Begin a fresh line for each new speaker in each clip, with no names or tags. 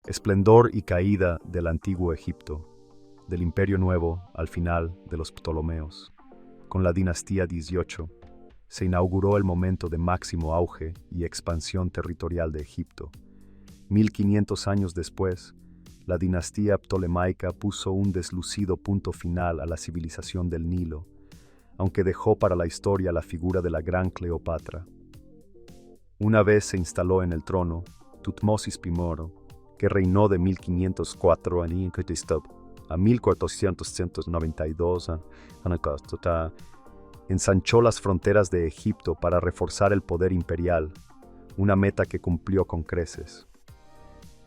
Esplendor y caída del antiguo Egipto, del Imperio Nuevo al final de los Ptolomeos. Con la dinastía 18, se inauguró el momento de máximo auge y expansión territorial de Egipto. 1500 años después, la dinastía ptolemaica puso un deslucido punto final a la civilización del Nilo, aunque dejó para la historia la figura de la gran Cleopatra. Una vez se instaló en el trono Tutmosis I, que reinó de 1504 a 1492, ensanchó las fronteras de Egipto para reforzar el poder imperial, una meta que cumplió con creces.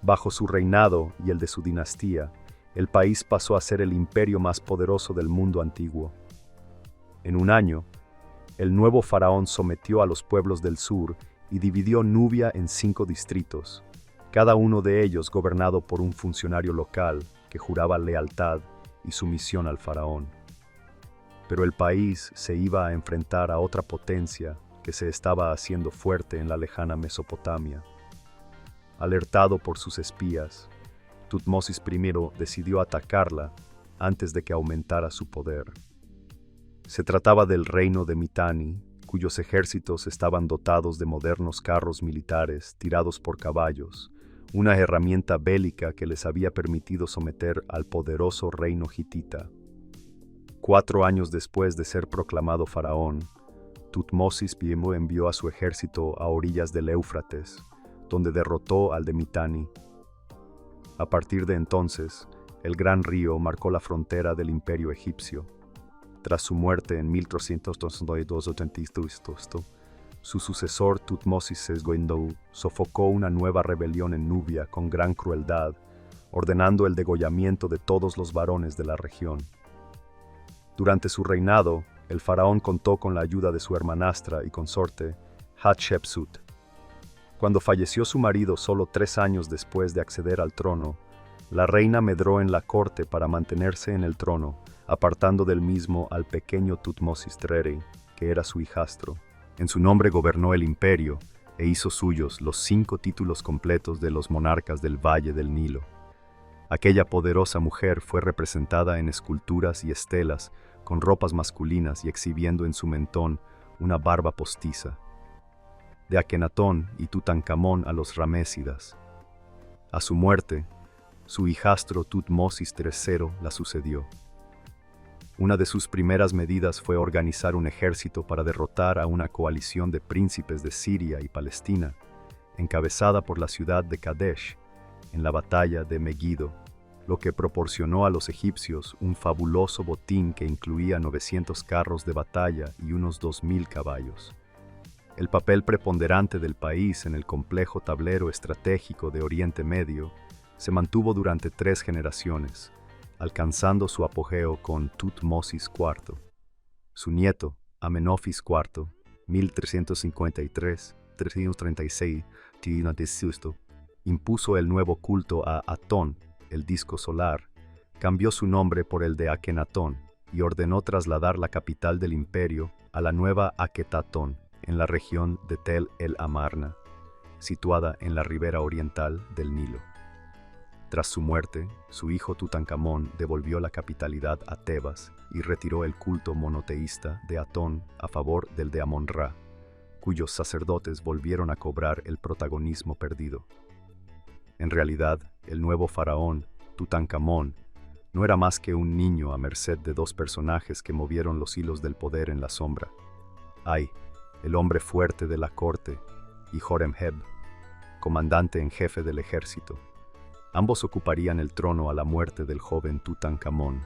Bajo su reinado y el de su dinastía, el país pasó a ser el imperio más poderoso del mundo antiguo. En un año, el nuevo faraón sometió a los pueblos del sur y dividió Nubia en 5 distritos, cada uno de ellos gobernado por un funcionario local que juraba lealtad y sumisión al faraón. Pero el país se iba a enfrentar a otra potencia que se estaba haciendo fuerte en la lejana Mesopotamia. Alertado por sus espías, Tutmosis I decidió atacarla antes de que aumentara su poder. Se trataba del reino de Mitanni, cuyos ejércitos estaban dotados de modernos carros militares tirados por caballos, una herramienta bélica que les había permitido someter al poderoso reino hitita. 4 años después de ser proclamado faraón, Tutmosis I envió a su ejército a orillas del Éufrates, donde derrotó al de Mitanni. A partir de entonces, el gran río marcó la frontera del imperio egipcio. Tras su muerte en 1382, su sucesor Tutmosis II sofocó una nueva rebelión en Nubia con gran crueldad, ordenando el degollamiento de todos los varones de la región. Durante su reinado, el faraón contó con la ayuda de su hermanastra y consorte, Hatshepsut. Cuando falleció su marido solo 3 años después de acceder al trono, la reina medró en la corte para mantenerse en el trono, apartando del mismo al pequeño Tutmosis III, que era su hijastro. En su nombre gobernó el imperio e hizo suyos los 5 títulos completos de los monarcas del Valle del Nilo. Aquella poderosa mujer fue representada en esculturas y estelas, con ropas masculinas y exhibiendo en su mentón una barba postiza. De Akenatón y Tutankamón a los Ramésidas. A su muerte, su hijastro Tutmosis III la sucedió. Una de sus primeras medidas fue organizar un ejército para derrotar a una coalición de príncipes de Siria y Palestina, encabezada por la ciudad de Kadesh, en la batalla de Megiddo, lo que proporcionó a los egipcios un fabuloso botín que incluía 900 carros de batalla y unos 2000 caballos. El papel preponderante del país en el complejo tablero estratégico de Oriente Medio se mantuvo durante 3 generaciones, alcanzando su apogeo con Tutmosis IV. Su nieto, Amenofis IV, 1353-336, impuso el nuevo culto a Atón, el disco solar, cambió su nombre por el de Akenatón y ordenó trasladar la capital del imperio a la nueva Aketatón, en la región de Tel el Amarna, situada en la ribera oriental del Nilo. Tras su muerte, su hijo Tutankamón devolvió la capitalidad a Tebas y retiró el culto monoteísta de Atón a favor del de Amón-Ra, cuyos sacerdotes volvieron a cobrar el protagonismo perdido. En realidad, el nuevo faraón, Tutankamón, no era más que un niño a merced de 2 personajes que movieron los hilos del poder en la sombra. Ay, el hombre fuerte de la corte, y Horemheb, comandante en jefe del ejército. Ambos ocuparían el trono a la muerte del joven Tutankamón,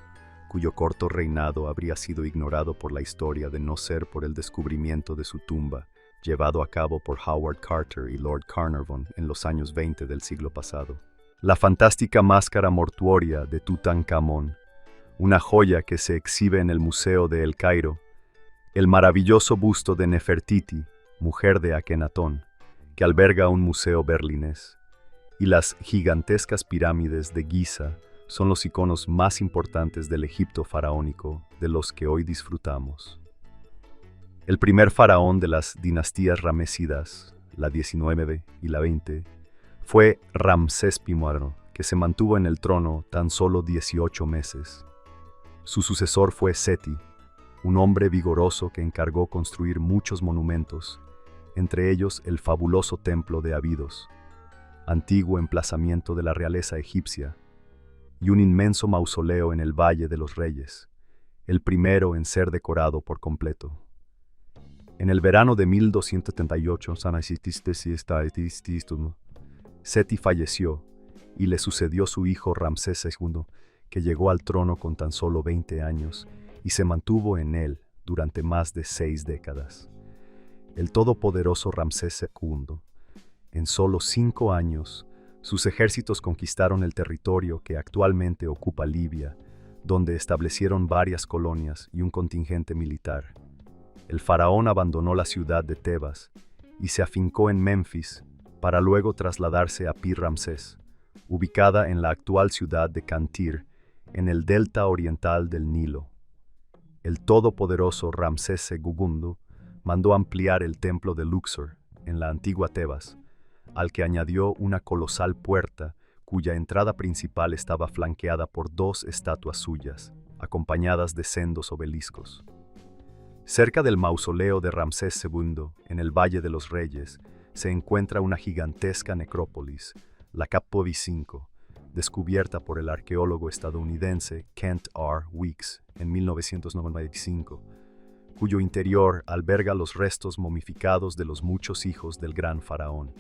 cuyo corto reinado habría sido ignorado por la historia de no ser por el descubrimiento de su tumba, llevado a cabo por Howard Carter y Lord Carnarvon en los años 20 del siglo pasado. La fantástica máscara mortuoria de Tutankamón, una joya que se exhibe en el Museo de El Cairo, el maravilloso busto de Nefertiti, mujer de Akenatón, que alberga un museo berlinés, y las gigantescas pirámides de Giza son los iconos más importantes del Egipto faraónico de los que hoy disfrutamos. El primer faraón de las dinastías ramésidas, la 19 y la 20, fue Ramsés I, que se mantuvo en el trono tan solo 18 meses. Su sucesor fue Seti, un hombre vigoroso que encargó construir muchos monumentos, entre ellos el fabuloso templo de Abidos, antiguo emplazamiento de la realeza egipcia, y un inmenso mausoleo en el Valle de los Reyes, el primero en ser decorado por completo. En el verano de 1278, Seti falleció y le sucedió su hijo Ramsés II, que llegó al trono con tan solo 20 años y se mantuvo en él durante más de 6 décadas. El todopoderoso Ramsés II, en solo 5 años, sus ejércitos conquistaron el territorio que actualmente ocupa Libia, donde establecieron varias colonias y un contingente militar. El faraón abandonó la ciudad de Tebas y se afincó en Memphis para luego trasladarse a Pi-Ramsés, ubicada en la actual ciudad de Cantir, en el delta oriental del Nilo. El todopoderoso Ramsés II mandó ampliar el templo de Luxor, en la antigua Tebas, al que añadió una colosal puerta cuya entrada principal estaba flanqueada por 2 estatuas suyas, acompañadas de sendos obeliscos. Cerca del mausoleo de Ramsés II, en el Valle de los Reyes, se encuentra una gigantesca necrópolis, la Kapovi V, descubierta por el arqueólogo estadounidense Kent R. Weeks en 1995, cuyo interior alberga los restos momificados de los muchos hijos del gran faraón.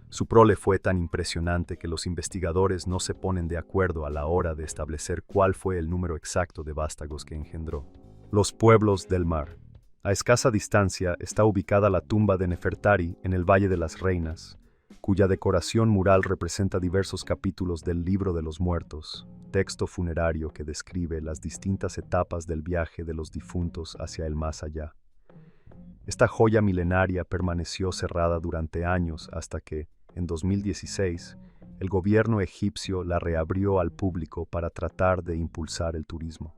Su prole fue tan impresionante que los investigadores no se ponen de acuerdo a la hora de establecer cuál fue el número exacto de vástagos que engendró. Los pueblos del mar. A escasa distancia está ubicada la tumba de Nefertari en el Valle de las Reinas, cuya decoración mural representa diversos capítulos del Libro de los Muertos, texto funerario que describe las distintas etapas del viaje de los difuntos hacia el más allá. Esta joya milenaria permaneció cerrada durante años hasta que, en 2016, el gobierno egipcio la reabrió al público para tratar de impulsar el turismo.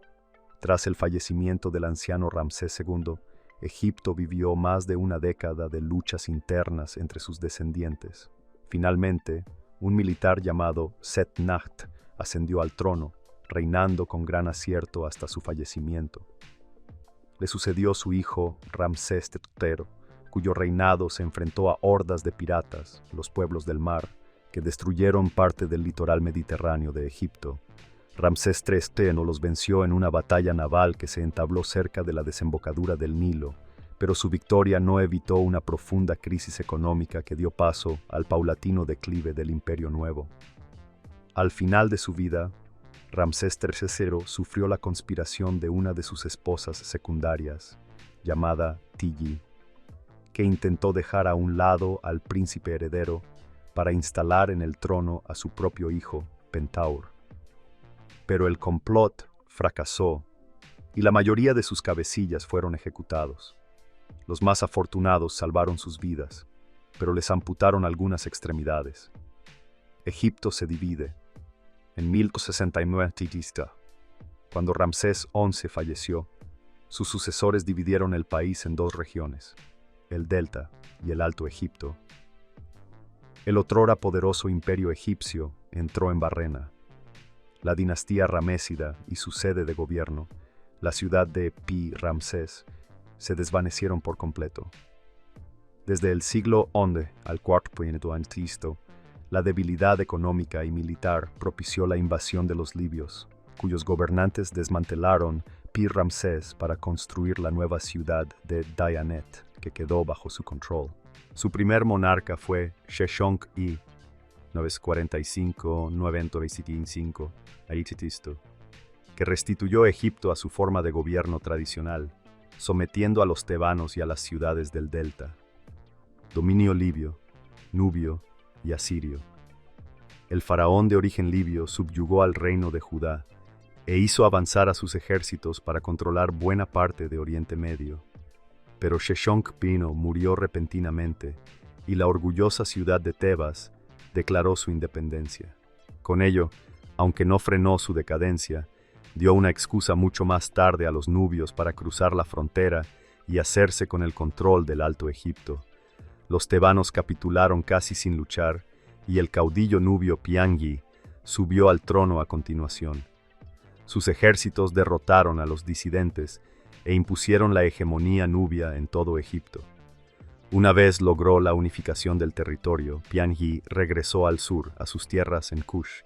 Tras el fallecimiento del anciano Ramsés II, Egipto vivió más de una década de luchas internas entre sus descendientes. Finalmente, un militar llamado Set-Nacht ascendió al trono, reinando con gran acierto hasta su fallecimiento. Le sucedió su hijo Ramsés III, cuyo reinado se enfrentó a hordas de piratas, los pueblos del mar, que destruyeron parte del litoral mediterráneo de Egipto. Ramsés III los venció en una batalla naval que se entabló cerca de la desembocadura del Nilo, pero su victoria no evitó una profunda crisis económica que dio paso al paulatino declive del Imperio Nuevo. Al final de su vida, Ramsés III sufrió la conspiración de una de sus esposas secundarias, llamada Tigi, que intentó dejar a un lado al príncipe heredero para instalar en el trono a su propio hijo, Pentaur. Pero el complot fracasó y la mayoría de sus cabecillas fueron ejecutados. Los más afortunados salvaron sus vidas, pero les amputaron algunas extremidades. Egipto se divide. En 1069, cuando Ramsés XI falleció, sus sucesores dividieron el país en 2 regiones, el Delta y el Alto Egipto. El otrora poderoso imperio egipcio entró en Barrena. La dinastía ramésida y su sede de gobierno, la ciudad de Pi-Ramsés, se desvanecieron por completo. Desde el siglo XI al IV, la debilidad económica y militar propició la invasión de los libios, cuyos gobernantes desmantelaron Pi-Ramsés para construir la nueva ciudad de Dayanet, que quedó bajo su control. Su primer monarca fue Sheshonq-I, 945-925, que restituyó Egipto a su forma de gobierno tradicional, sometiendo a los tebanos y a las ciudades del delta. Dominio libio, nubio y asirio. El faraón de origen libio subyugó al reino de Judá e hizo avanzar a sus ejércitos para controlar buena parte de Oriente Medio. Pero Sheshonq-Pino murió repentinamente y la orgullosa ciudad de Tebas declaró su independencia. Con ello, aunque no frenó su decadencia, dio una excusa mucho más tarde a los nubios para cruzar la frontera y hacerse con el control del Alto Egipto. Los tebanos capitularon casi sin luchar y el caudillo nubio Piangi subió al trono a continuación. Sus ejércitos derrotaron a los disidentes e impusieron la hegemonía nubia en todo Egipto. Una vez logró la unificación del territorio, Pianhi regresó al sur, a sus tierras en Kush.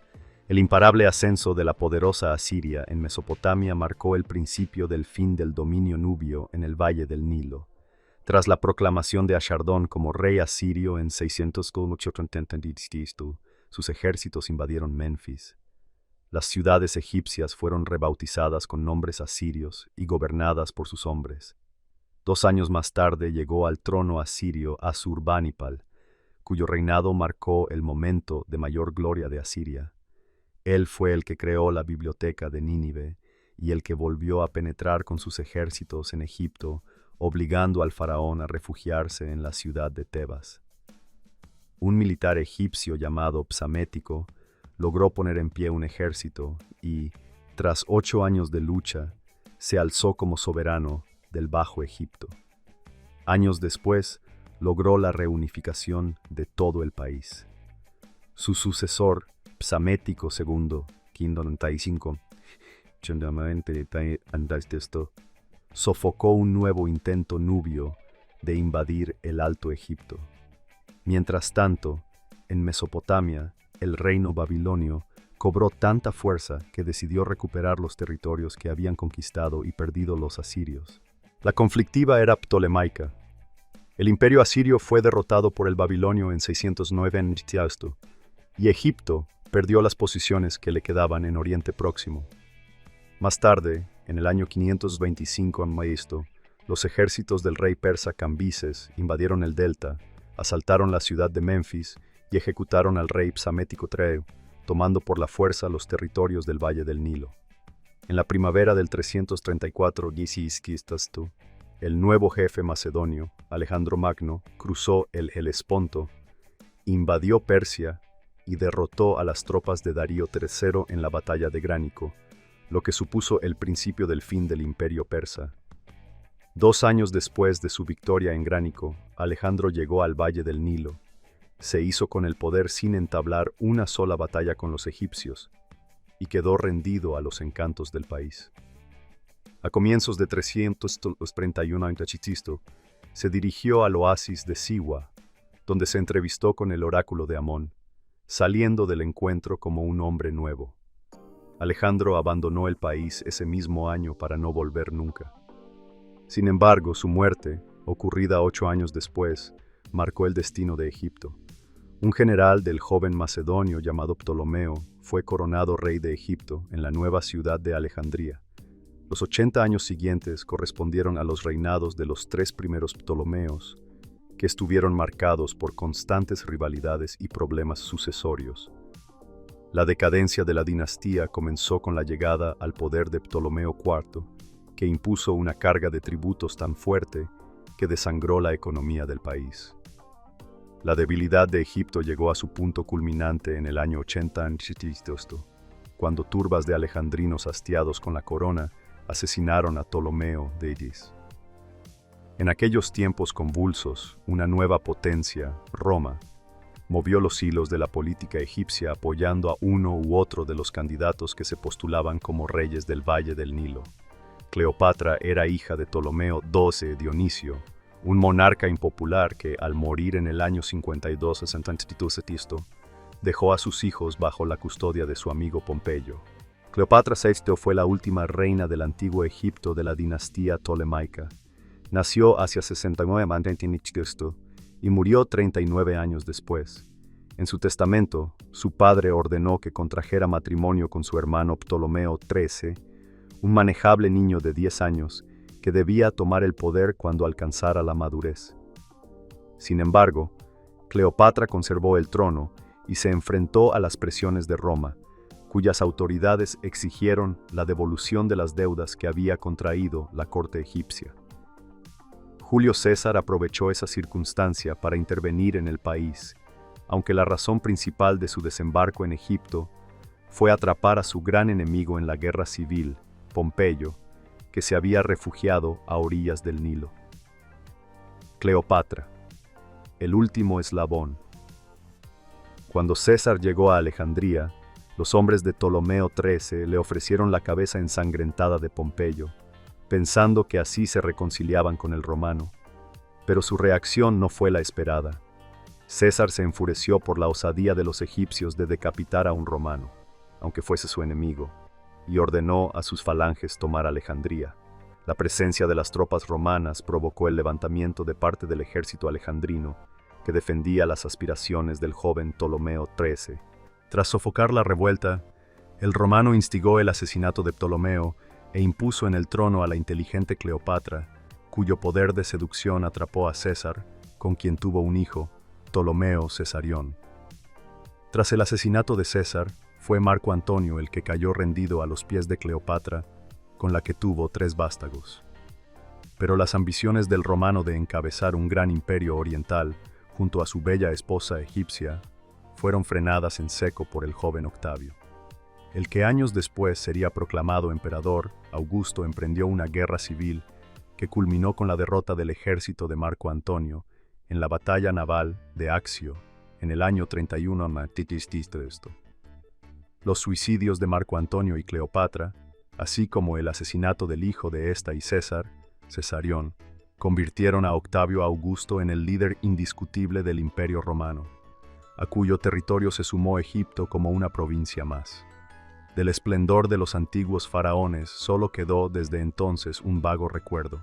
El imparable ascenso de la poderosa Asiria en Mesopotamia marcó el principio del fin del dominio nubio en el valle del Nilo. Tras la proclamación de Ashardón como rey asirio en 680, sus ejércitos invadieron Menfis. Las ciudades egipcias fueron rebautizadas con nombres asirios y gobernadas por sus hombres. 2 años más tarde llegó al trono asirio Asurbanipal, cuyo reinado marcó el momento de mayor gloria de Asiria. Él fue el que creó la biblioteca de Nínive y el que volvió a penetrar con sus ejércitos en Egipto, obligando al faraón a refugiarse en la ciudad de Tebas. Un militar egipcio llamado Psamético logró poner en pie un ejército y, tras 8 años de lucha, se alzó como soberano del Bajo Egipto. Años después, logró la reunificación de todo el país. Su sucesor, Psamético II, 595, sofocó un nuevo intento nubio de invadir el Alto Egipto. Mientras tanto, en Mesopotamia, el reino babilonio cobró tanta fuerza que decidió recuperar los territorios que habían conquistado y perdido los asirios. La conflictiva era ptolemaica. El imperio asirio fue derrotado por el babilonio en 609 en Tiasto, y Egipto perdió las posiciones que le quedaban en Oriente Próximo. Más tarde, en el año 525 a.C., los ejércitos del rey persa Cambises invadieron el delta, asaltaron la ciudad de Menfis y ejecutaron al rey Psamético III, tomando por la fuerza los territorios del valle del Nilo. En la primavera del 334 Gisiskistastu, el nuevo jefe macedonio, Alejandro Magno, cruzó el Helesponto, invadió Persia y derrotó a las tropas de Darío III en la batalla de Gránico, lo que supuso el principio del fin del imperio persa. 2 años después de su victoria en Gránico, Alejandro llegó al valle del Nilo. Se hizo con el poder sin entablar una sola batalla con los egipcios y quedó rendido a los encantos del país. A comienzos de 331 a.C., se dirigió al oasis de Siwa, donde se entrevistó con el oráculo de Amón, saliendo del encuentro como un hombre nuevo. Alejandro abandonó el país ese mismo año para no volver nunca. Sin embargo, su muerte, ocurrida 8 años después, marcó el destino de Egipto. Un general del joven macedonio llamado Ptolomeo fue coronado rey de Egipto en la nueva ciudad de Alejandría. Los 80 años siguientes correspondieron a los reinados de los 3 primeros Ptolomeos, que estuvieron marcados por constantes rivalidades y problemas sucesorios. La decadencia de la dinastía comenzó con la llegada al poder de Ptolomeo IV, que impuso una carga de tributos tan fuerte que desangró la economía del país. La debilidad de Egipto llegó a su punto culminante en el año 80 a.C., cuando turbas de alejandrinos hastiados con la corona asesinaron a Ptolomeo de Ellis. En aquellos tiempos convulsos, una nueva potencia, Roma, movió los hilos de la política egipcia apoyando a uno u otro de los candidatos que se postulaban como reyes del Valle del Nilo. Cleopatra era hija de Ptolomeo XII Dionisio, un monarca impopular que, al morir en el año 52 a.C., dejó a sus hijos bajo la custodia de su amigo Pompeyo. Cleopatra VI fue la última reina del antiguo Egipto de la dinastía tolemaica. Nació hacia 69 a.C. y murió 39 años después. En su testamento, su padre ordenó que contrajera matrimonio con su hermano Ptolomeo XIII, un manejable niño de 10 años que debía tomar el poder cuando alcanzara la madurez. Sin embargo, Cleopatra conservó el trono y se enfrentó a las presiones de Roma, cuyas autoridades exigieron la devolución de las deudas que había contraído la corte egipcia. Julio César aprovechó esa circunstancia para intervenir en el país, aunque la razón principal de su desembarco en Egipto fue atrapar a su gran enemigo en la guerra civil, Pompeyo, que se había refugiado a orillas del Nilo. Cleopatra, el último eslabón. Cuando César llegó a Alejandría, Los hombres de Ptolomeo XIII le ofrecieron la cabeza ensangrentada de Pompeyo, pensando que así se reconciliaban con el romano. Pero su reacción no fue la esperada. César se enfureció por la osadía de los egipcios de decapitar a un romano, aunque fuese su enemigo, y ordenó a sus falanges tomar Alejandría. La presencia de las tropas romanas provocó el levantamiento de parte del ejército alejandrino, que defendía las aspiraciones del joven Ptolomeo XIII. Tras sofocar la revuelta, el romano instigó el asesinato de Ptolomeo e impuso en el trono a la inteligente Cleopatra, cuyo poder de seducción atrapó a César, con quien tuvo un hijo, Ptolomeo Cesarión. Tras el asesinato de César, fue Marco Antonio el que cayó rendido a los pies de Cleopatra, con la que tuvo 3 vástagos. Pero las ambiciones del romano de encabezar un gran imperio oriental, junto a su bella esposa egipcia, fueron frenadas en seco por el joven Octavio. El que años después sería proclamado emperador, Augusto emprendió una guerra civil que culminó con la derrota del ejército de Marco Antonio en la batalla naval de Accio en el año 31 a.C. Los suicidios de Marco Antonio y Cleopatra, así como el asesinato del hijo de esta y César, Cesarión, convirtieron a Octavio Augusto en el líder indiscutible del Imperio Romano, a cuyo territorio se sumó Egipto como una provincia más. Del esplendor de los antiguos faraones solo quedó desde entonces un vago recuerdo.